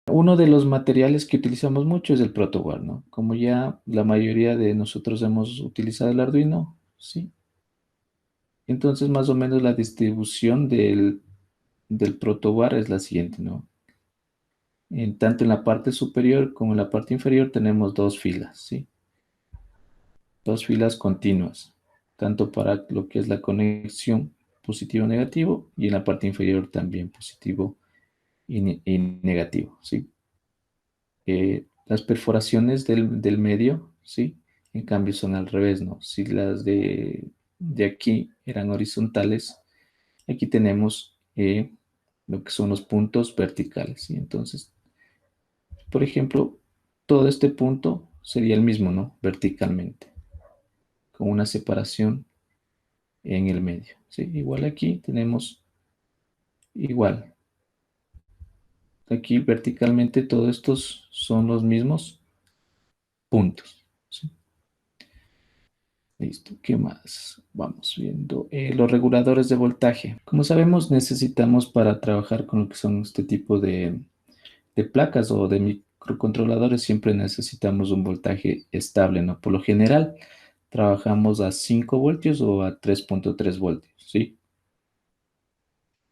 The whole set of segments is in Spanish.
Uno de los materiales que utilizamos mucho es el protoboard, ¿no? Como ya la mayoría de nosotros hemos utilizado el Arduino, ¿sí? Entonces, más o menos la distribución del protoboard es la siguiente, ¿no? Tanto en la parte superior como en la parte inferior tenemos dos filas, ¿sí? Dos filas continuas, tanto para lo que es la conexión positivo-negativo y en la parte inferior también positivo y negativo, ¿sí? Las perforaciones del medio, ¿sí? En cambio son al revés, ¿no? Si las de aquí eran horizontales, aquí tenemos lo que son los puntos verticales, ¿sí? Entonces, por ejemplo, todo este punto sería el mismo, ¿no? Verticalmente, con una separación en el medio, ¿sí? Igual aquí tenemos igual. Aquí verticalmente todos estos son los mismos puntos, ¿sí? Listo, ¿qué más? Vamos viendo. Los reguladores de voltaje. Como sabemos, necesitamos para trabajar con lo que son este tipo de placas o de microcontroladores, siempre necesitamos un voltaje estable, ¿no? Por lo general, trabajamos a 5 voltios o a 3.3 voltios, ¿sí?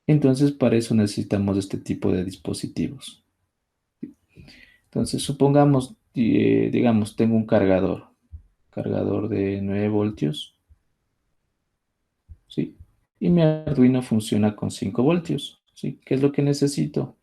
Entonces, para eso necesitamos este tipo de dispositivos. Entonces, supongamos, digamos, tengo un cargador de 9 voltios, ¿sí? Y mi Arduino funciona con 5 voltios, ¿sí? ¿Qué es lo que necesito?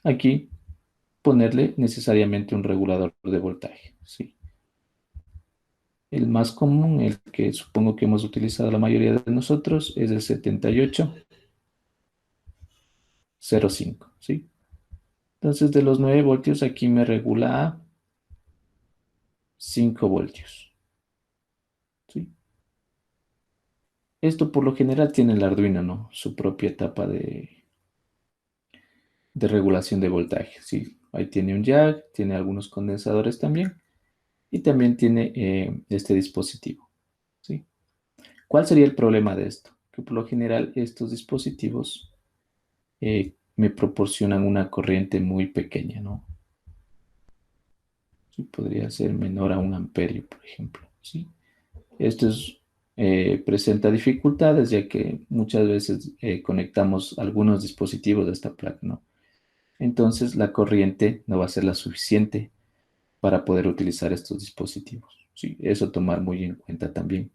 Aquí ponerle necesariamente un regulador de voltaje, ¿sí? El más común, el que supongo que hemos utilizado la mayoría de nosotros, es el 7805, ¿sí? Entonces, de los 9 voltios, aquí me regula a 5 voltios, ¿sí? Esto por lo general tiene el Arduino, ¿no? Su propia etapa de regulación de voltaje, ¿sí? Ahí tiene un jack, tiene algunos condensadores también y también tiene este dispositivo, ¿sí? ¿Cuál sería el problema de esto? Que por lo general estos dispositivos me proporcionan una corriente muy pequeña, ¿no? Sí, podría ser menor a 1 amperio, por ejemplo, ¿sí? Esto presenta dificultades ya que muchas veces conectamos algunos dispositivos de esta placa, ¿no? Entonces la corriente no va a ser la suficiente para poder utilizar estos dispositivos, ¿sí? Eso tomar muy en cuenta también.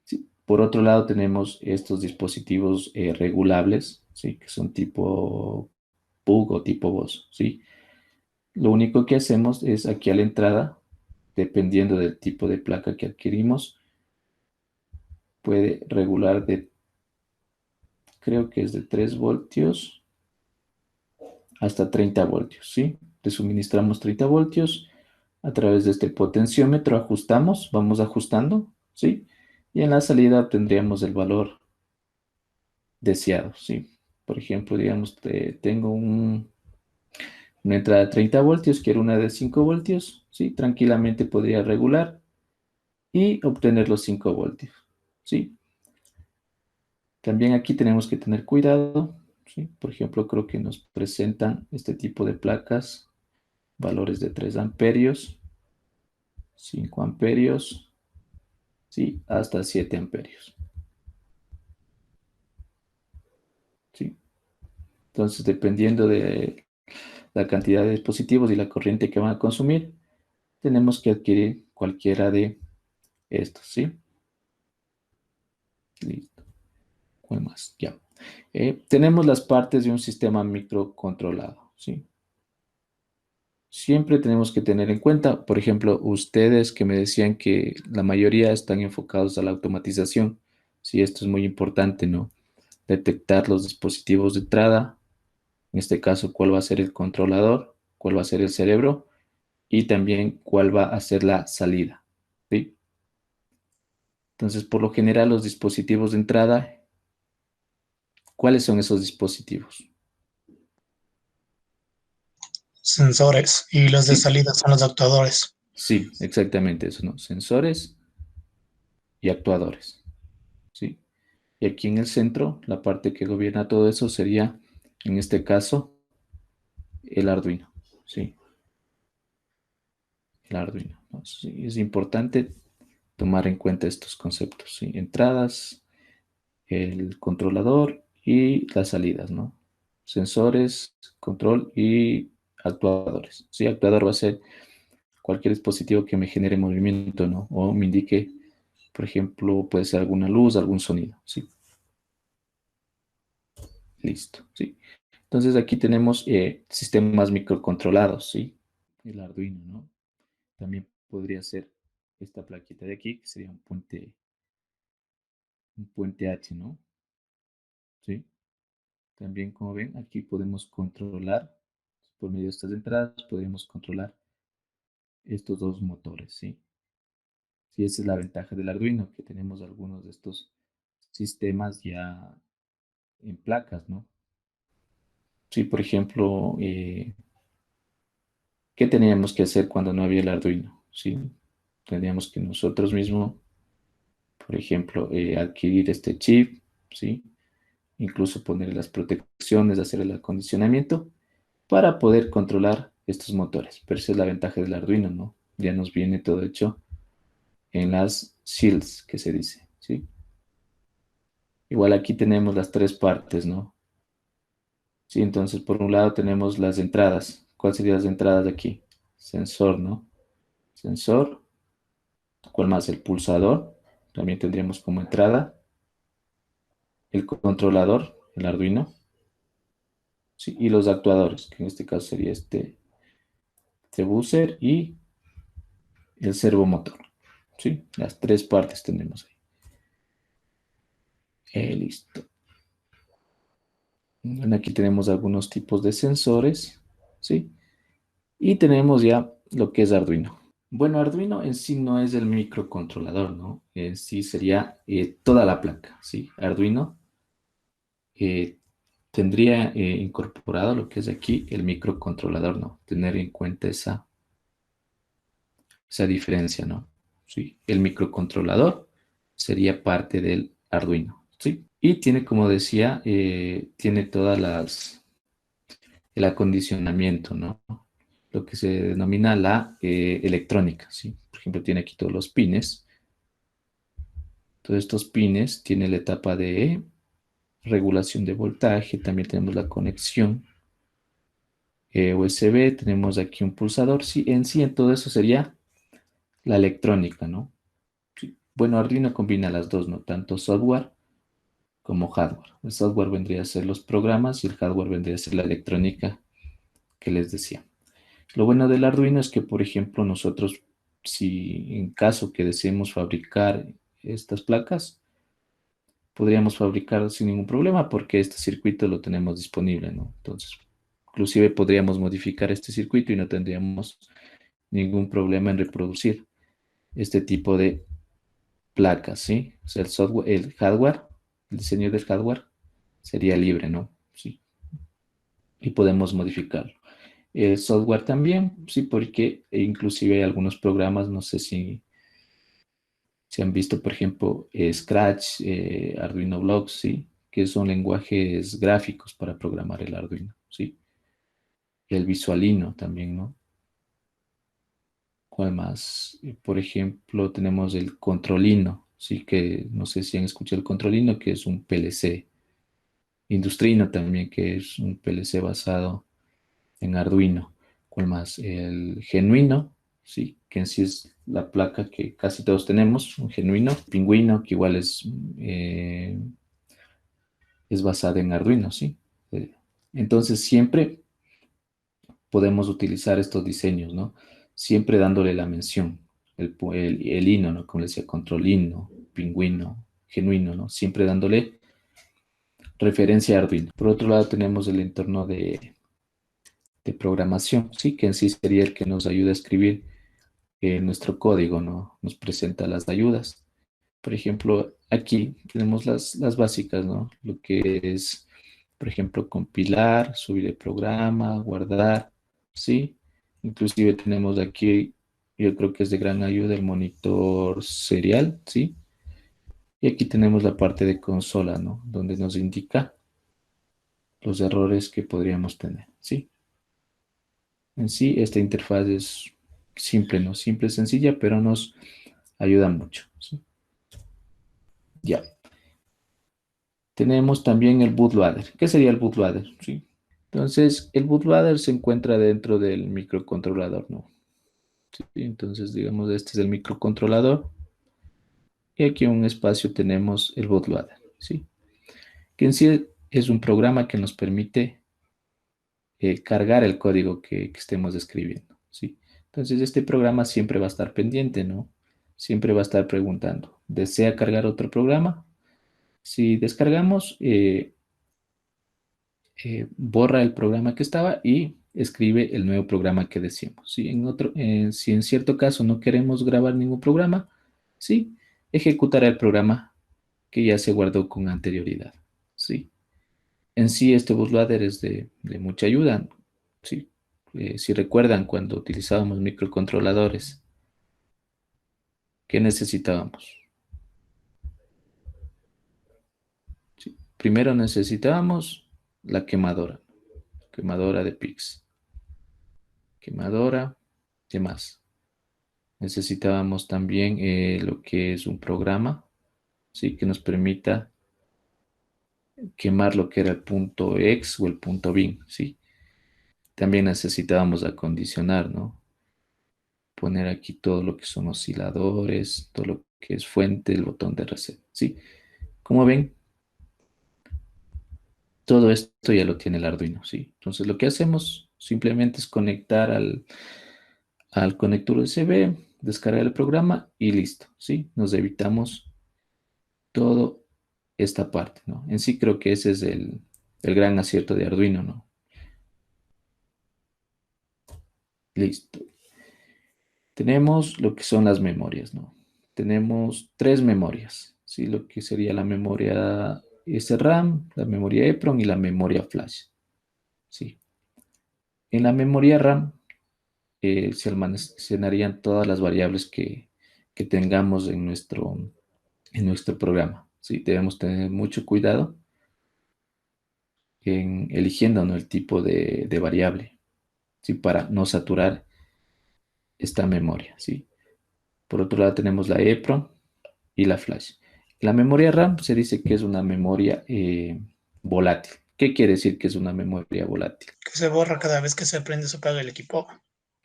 Sí. Por otro lado, tenemos estos dispositivos regulables, ¿sí? Que son tipo PUG o tipo voz, ¿sí? Lo único que hacemos es aquí a la entrada, dependiendo del tipo de placa que adquirimos, puede regular creo que es de 3 voltios hasta 30 voltios, ¿sí? Le suministramos 30 voltios a través de este potenciómetro, ajustamos, vamos ajustando, ¿sí? Y en la salida obtendríamos el valor deseado, ¿sí? Por ejemplo, digamos, tengo una entrada de 30 voltios, quiero una de 5 voltios, ¿sí? Tranquilamente podría regular y obtener los 5 voltios, ¿sí? También aquí tenemos que tener cuidado, ¿sí? Por ejemplo, creo que nos presentan este tipo de placas, valores de 3 amperios, 5 amperios, ¿sí? Hasta 7 amperios, ¿sí? Entonces, dependiendo de la cantidad de dispositivos y la corriente que van a consumir, tenemos que adquirir cualquiera de estos, ¿sí? Listo. ¿Cuál más? Ya. Tenemos las partes de un sistema microcontrolado, ¿sí? Siempre tenemos que tener en cuenta, por ejemplo, ustedes que me decían que la mayoría están enfocados a la automatización. Sí, esto es muy importante, ¿no? Detectar los dispositivos de entrada, en este caso, cuál va a ser el controlador, cuál va a ser el cerebro y también cuál va a ser la salida, ¿sí? Entonces, por lo general, los dispositivos de entrada, ¿cuáles son esos dispositivos? Sensores y los de Sí, salida son los actuadores. sí, exactamente eso, ¿no? Sensores y actuadores, ¿sí? Y aquí en el centro, la parte que gobierna todo eso sería, en este caso, el Arduino, ¿sí? El Arduino, ¿no? Sí, es importante tomar en cuenta estos conceptos, ¿sí? Entradas, el controlador y las salidas, ¿no? Sensores, control y actuadores. Sí, actuador va a ser cualquier dispositivo que me genere movimiento, ¿no? O me indique, por ejemplo, puede ser alguna luz, algún sonido, ¿sí? Listo, ¿sí? Entonces aquí tenemos sistemas microcontrolados, ¿sí? El Arduino, ¿no? También podría ser esta plaquita de aquí, que sería un puente H, ¿no? ¿Sí? También, como ven, aquí podemos controlar, por medio de estas entradas, podemos controlar estos dos motores, ¿sí? Sí, esa es la ventaja del Arduino, que tenemos algunos de estos sistemas ya en placas, ¿no? Sí, por ejemplo, ¿qué teníamos que hacer cuando no había el Arduino? Sí, teníamos que nosotros mismos, por ejemplo, adquirir este chip, ¿sí? Incluso poner las protecciones, hacer el acondicionamiento para poder controlar estos motores. Pero esa es la ventaja del Arduino, ¿no? Ya nos viene todo hecho en las shields, que se dice, ¿sí? Igual aquí tenemos las tres partes, ¿no? Sí, entonces por un lado tenemos las entradas. ¿Cuáles serían las entradas de aquí? Sensor, ¿no? Sensor. ¿Cuál más? El pulsador. También tendríamos como entrada. El controlador, el Arduino. Sí, y los actuadores, que en este caso sería este buzzer y el servomotor. Sí, las tres partes tenemos ahí. Listo. Bueno, aquí tenemos algunos tipos de sensores, ¿sí? Y tenemos ya lo que es Arduino. Bueno, Arduino en sí no es el microcontrolador, ¿no? En sí sería toda la placa, ¿sí? Arduino eh, tendría incorporado lo que es aquí el microcontrolador, ¿no? Tener en cuenta esa diferencia, ¿no? Sí, el microcontrolador sería parte del Arduino, ¿sí? Y tiene, como decía, tiene todas el acondicionamiento, ¿no? Lo que se denomina la electrónica, ¿sí? Por ejemplo, tiene aquí todos los pines. Todos estos pines tiene la etapa de regulación de voltaje, también tenemos la conexión USB, tenemos aquí un pulsador, sí, en todo eso sería la electrónica, ¿no? Sí. Bueno, Arduino combina las dos, ¿no? Tanto software como hardware. El software vendría a ser los programas y el hardware vendría a ser la electrónica que les decía. Lo bueno del Arduino es que, por ejemplo, nosotros, si en caso que deseemos fabricar estas placas, podríamos fabricar sin ningún problema porque este circuito lo tenemos disponible, ¿no? Entonces, inclusive podríamos modificar este circuito y no tendríamos ningún problema en reproducir este tipo de placas, ¿sí? O sea, el software, el hardware, el diseño del hardware sería libre, ¿no? Sí, y podemos modificarlo. El software también, sí, porque inclusive hay algunos programas, no sé si han visto, por ejemplo, Scratch, Arduino Blocks, ¿sí? Que son lenguajes gráficos para programar el Arduino, ¿sí? El Visualino también, ¿no? ¿Cuál más? Por ejemplo, tenemos el Controlino, ¿sí? Que no sé si han escuchado el Controlino, que es un PLC. Industrino también, que es un PLC basado en Arduino. ¿Cuál más? El Genuino, sí, que en sí es la placa que casi todos tenemos, un Genuino. Pingüino, que igual es basada en Arduino, sí. Entonces siempre podemos utilizar estos diseños, ¿no? Siempre dándole la mención, el hino, ¿no? Como le decía, control hino, pingüino, genuino, ¿no? Siempre dándole referencia a Arduino. Por otro lado tenemos el entorno de programación, sí, que en sí sería el que nos ayuda a escribir nuestro código, ¿no? Nos presenta las ayudas. Por ejemplo, aquí tenemos las básicas, ¿no? Lo que es, por ejemplo, compilar, subir el programa, guardar, ¿sí? Inclusive tenemos aquí, yo creo que es de gran ayuda el monitor serial, ¿sí? Y aquí tenemos la parte de consola, ¿no? Donde nos indica los errores que podríamos tener, ¿sí? En sí, esta interfaz es simple, ¿no? Simple, sencilla, pero nos ayuda mucho, ¿sí? Ya. Tenemos también el bootloader. ¿Qué sería el bootloader? Sí. Entonces, el bootloader se encuentra dentro del microcontrolador, ¿no? Sí, entonces, digamos, este es el microcontrolador y aquí en un espacio tenemos el bootloader, ¿sí? Que en sí es un programa que nos permite cargar el código que estemos escribiendo, ¿sí? Entonces, este programa siempre va a estar pendiente, ¿no? Siempre va a estar preguntando, ¿desea cargar otro programa? Si descargamos, borra el programa que estaba y escribe el nuevo programa que decimos. Si en cierto caso no queremos grabar ningún programa, sí, ejecutará el programa que ya se guardó con anterioridad. Sí. En sí, este bootloader es de mucha ayuda. Sí. Si recuerdan cuando utilizábamos microcontroladores, ¿qué necesitábamos? Sí. Primero necesitábamos la quemadora de PIX. Quemadora, ¿qué más? Necesitábamos también lo que es un programa, ¿sí? Que nos permita quemar lo que era el punto .exe o el punto .bin, ¿sí? También necesitábamos acondicionar, ¿no? Poner aquí todo lo que son osciladores, todo lo que es fuente, el botón de reset, ¿sí? Como ven, todo esto ya lo tiene el Arduino, ¿sí? Entonces lo que hacemos simplemente es conectar al conector USB, descargar el programa y listo, ¿sí? Nos evitamos todo esta parte, ¿no? En sí creo que ese es el gran acierto de Arduino, ¿no? Listo. Tenemos lo que son las memorias, ¿no? Tenemos tres memorias, ¿sí? Lo que sería la memoria SRAM, la memoria EEPROM y la memoria flash, ¿sí? En la memoria RAM se almacenarían todas las variables que tengamos en nuestro programa, ¿sí? Debemos tener mucho cuidado en eligiendo, ¿no? El tipo de variable, ¿sí? Para no saturar esta memoria, ¿sí? Por otro lado tenemos la EEPROM y la flash. La memoria RAM se dice que es una memoria volátil. ¿Qué quiere decir que es una memoria volátil? Que se borra cada vez que se prende o se apaga el equipo.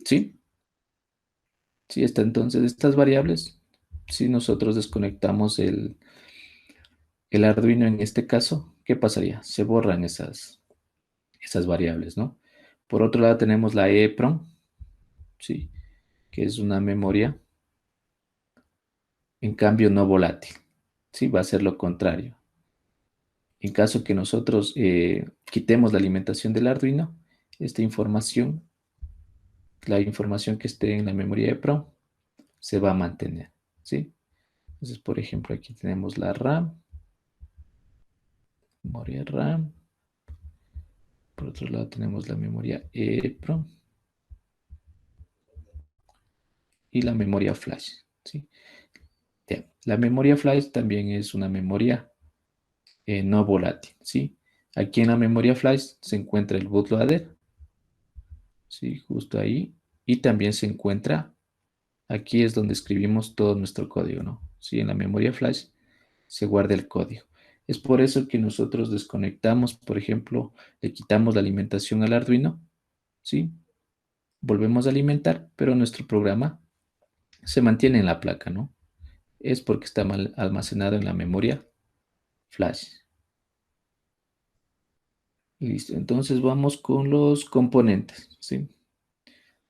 ¿Sí? Sí, está entonces estas variables. Si nosotros desconectamos el Arduino en este caso, ¿qué pasaría? Se borran esas variables, ¿no? Por otro lado tenemos la EEPROM, ¿sí? Que es una memoria, en cambio no volátil, ¿sí? Va a ser lo contrario. En caso que nosotros quitemos la alimentación del Arduino, esta información, la información que esté en la memoria EEPROM, se va a mantener, ¿sí? Entonces, por ejemplo, aquí tenemos la RAM, memoria RAM. Por otro lado tenemos la memoria EEPROM y la memoria flash, ¿sí? Bien, la memoria flash también es una memoria no volátil, ¿sí? Aquí en la memoria flash se encuentra el bootloader, ¿sí? Justo ahí. Y también se encuentra, aquí es donde escribimos todo nuestro código, ¿no? Sí, en la memoria flash se guarda el código. Es por eso que nosotros desconectamos, por ejemplo, le quitamos la alimentación al Arduino, ¿sí? Volvemos a alimentar, pero nuestro programa se mantiene en la placa, ¿no? Es porque está mal almacenado en la memoria flash. Listo, entonces vamos con los componentes, ¿sí?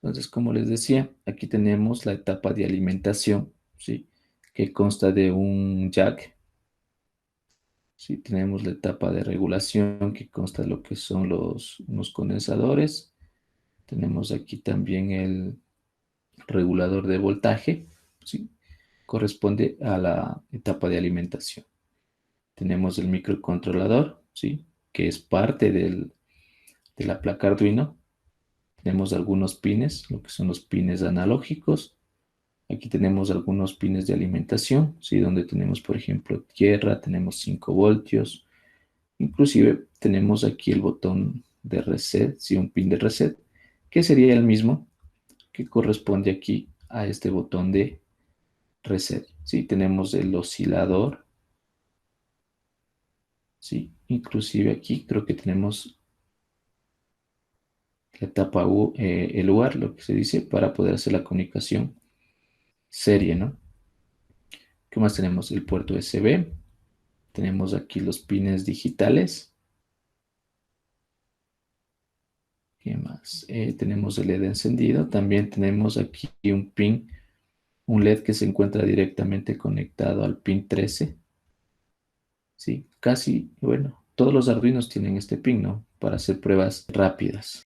Entonces, como les decía, aquí tenemos la etapa de alimentación, ¿sí? Que consta de un jack, ¿sí? Tenemos la etapa de regulación, que consta de lo que son unos condensadores. Tenemos aquí también el regulador de voltaje, ¿sí? Corresponde a la etapa de alimentación. Tenemos el microcontrolador, ¿sí? Que es parte de la placa Arduino. Tenemos algunos pines, lo que son los pines analógicos, Aquí tenemos algunos pines de alimentación, ¿sí? Donde tenemos, por ejemplo, tierra, tenemos 5 voltios. Inclusive tenemos aquí el botón de reset, ¿sí? Un pin de reset, que sería el mismo que corresponde aquí a este botón de reset, ¿sí? Tenemos el oscilador, ¿sí? Inclusive aquí creo que tenemos la etapa U, el lugar, lo que se dice, para poder hacer la comunicación serie, ¿no? ¿Qué más tenemos? El puerto USB. Tenemos aquí los pines digitales. ¿Qué más? Tenemos el LED encendido. También tenemos aquí un pin, un LED que se encuentra directamente conectado al pin 13. Sí, casi, bueno, todos los Arduinos tienen este pin, ¿no? Para hacer pruebas rápidas.